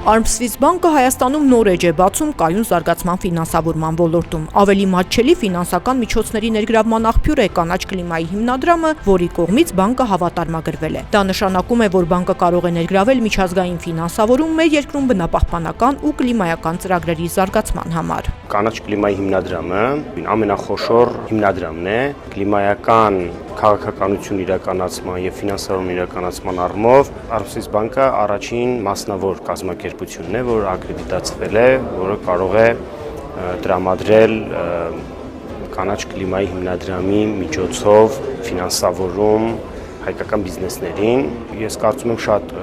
Armswiss բանկը Հայաստանում նոր էջ է բացում կայուն զարգացման ֆինանսավորման ոլորտում։ Ավելի մատչելի ֆինանսական միջոցների ներգրավման աղբյուր է կանաչ կլիմայի հիմնադրամը, որի կողմից բանկը հավատարմագրվել է։ Դա նշանակում է, որ բանկը կարող է ներգրավել միջազգային ֆինանսավորում մեր երկրում բնապահպանական ու կլիմայական ծրագրերի զարգացման համար։ Կանաչ կլիմայի հիմնադրամը ամենախոշոր հիմնադրամն է կլիմայական քաղաքականություն իրականացման եւ ֆինանսավորման իրականացման առումով Armswiss բանկը առաջին մասնավոր կազմակերպությունն է, որ ակրեդիտացվել է, որը կարող է տրամադրել կանաչ կլիմայի հիմնադրամի միջոցով ֆինանսավորում հայկական բիզնեսներին։ Ես կարծում եմ շատ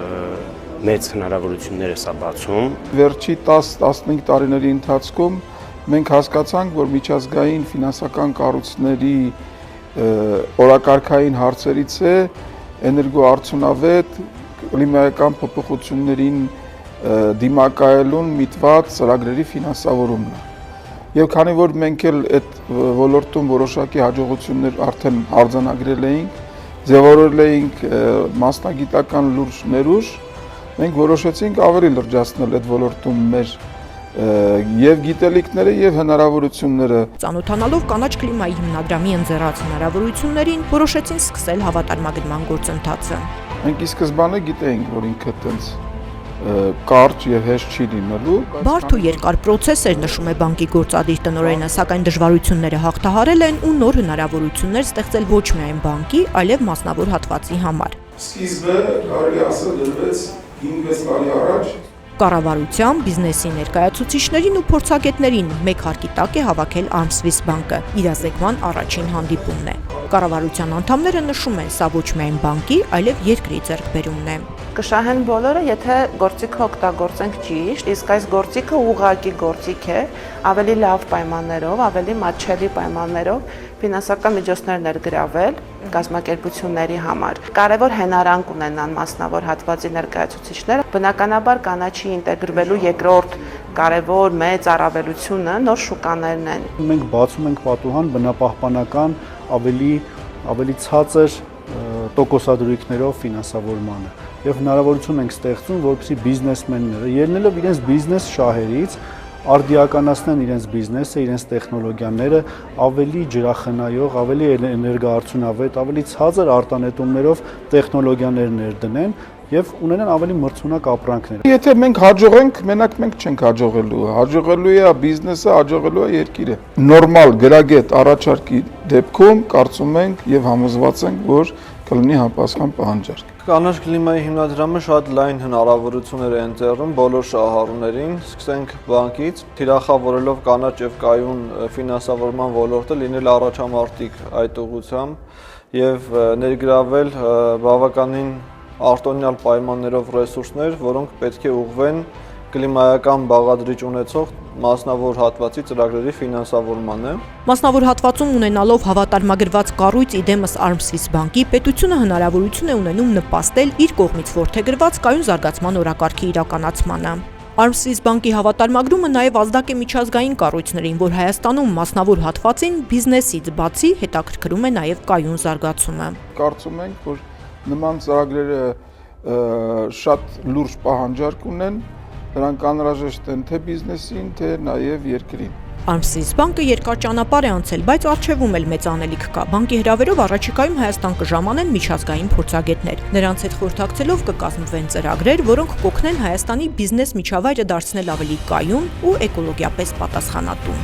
մեծ հնարավորություններ է սա բացում։ Վերջի 10-15 տարիների ընթացքում մենք հասկացանք, որ միջազգային ֆինանսական կառույցների օրակարգային հարցերից է էներգոարդյունավետ կլիմայական փոփոխություններին դիմակայելուն միտված ծրագրերի ֆինանսավորումն է։ Եվ քանի որ մենք էլ այդ ոլորտում որոշակի հաջողություններ արդեն արձանագրել էինք, ձևավորել էինք մասնագիտական լուրջ ներուժ, մենք որոշեցինք ավելի լրջացնել այդ ոլորտում մեր եւ գիտելիքները եւ հնարավորությունները։ Ծանոթանալով կանաչ կլիմայի հիմնադրամի ընձեռած հնարավորություններին, որոշեցին սկսել հավատարմագրման գործընթացը։ Մենք ի սկզբանե գիտեինք, որ ինքը այդպես կարճ եւ հեշտ չի լինելու։ Բարդ ու երկար process էր, նշում է բանկի գործադիր տնօրենը, սակայն դժվարությունները հաղթահարել են ու նոր հնարավորություններ ստեղծել ոչ միայն բանկի, այլև մասնավոր հատվածի համար։ Սկիզբը կարելի ասել դրվեց 5-6 տարի առաջ։ Կառավարության, բիզնեսի ներկայացուցիչներին ու փորձագետներին մեկ հարկի տակ է հավաքել Armswiss բանկը։ Իրազեկման առաջին հանդիպումն է։ Կառավարության անդամները նշում են, սա ոչ միայն բանկի, այլև երկրի ձեռքբերումն է։ Կշահեն բոլորը, եթե գործիքը օգտագործենք ճիշտ, իսկ այս գործիքը ուղղակի գործիք է, ավելի լավ պայմաններով, ավելի մատչելի պայմաններով ֆինանսական միջոցներ ներգրավել կազմակերպությունների համար։ Կարևոր հենարանք ունենան մասնավոր հատվածի ներկայացուցիչները, բնականաբար կանաչի ինտեգրվելու երկրորդ կարևոր մեծ առավելությունը նոր շուկաներն են։ Մենք բացում ենք պատուհան բնապահպանական ավելի ցածր տոկոսադրույքներով ֆինանսավորմանը եւ հնարավորություն ենք ստեղծում, որպեսզի բիզնեսմենները ելնելով իրենց բիզնես շահերից արդիականացնեն իրենց բիզնեսը, իրենց տեխնոլոգիաները ավելի ջրախնայող, ավելի էներգոարդյունավետ, ավելի ցածր արտանետումներով տեխնոլոգիաներ ներդնեն եւ ունենան ավելի մրցունակ ապրանքներ։ Եթե մենք հաջողենք, մենակ մենք չենք հաջողելու, հաջողելու է բիզնեսը, հաջողելու է երկիրը։ Նորմալ գրագետ առաջարկի դեպքում կարծում ենք եւ համոզված ենք, որ կլինի համապատասխան պահանջարկ։ Կանաչ կլիմայի հիմնադրամը շատ լայն հնարավորություններ է ընձեռում բոլոր շահառուներին, սկսենք բանկից, թիրախավորելով կանաչ եւ կայուն ֆինանսավորման ոլորտը լինել առաջամարտիկ այդ ուղղությամբ եւ ներգրավել բավականին արտոնյալ պայմաններով ռեսուրսներ, որոնք պետք է ուղղվեն կլիմայական բաղադրիչ ունեցող մասնավոր հատվածի ծրագրերի ֆինանսավորմանը։ Մասնավոր հատվածում ունենալով հավատարմագրված կառույց իդեմս Armswiss բանկի, պետությունը հնարավորություն է ունենում նպաստել իր կողմից որդեգրված կայուն զարգացման օրակարգի իրականացմանը։ Armswiss բանկի հավատարմագրումը նաև ազդակ է միջազգային կառույցներին, որ Հայաստանում մասնավոր հատվածին բիզնեսից բացի հետաքրքրում է նաև կայուն զարգացումը։ Կարծում ենք, որ նման ծրագրերը շատ լուրջ պահանջարկ ունեն, դրանք անհրաժեշտ են թե բիզնեսին, թե նաև երկրին։ Armswiss բանկը երկար ճանապարհ է անցել, բայց առջևում էլ մեծ անելիք կա։ Բանկի հրավերով առաջիկայում Հայաստան կժամանեն միջազգային փորձագետներ։ Նրանց հետ խորհրդակցելով կկազմվեն ծրագրեր, որոնք կօգնեն Հայաստանի բիզնես միջավայրը դարձնել ավելի կայուն ու էկոլոգիապես պատասխանատու։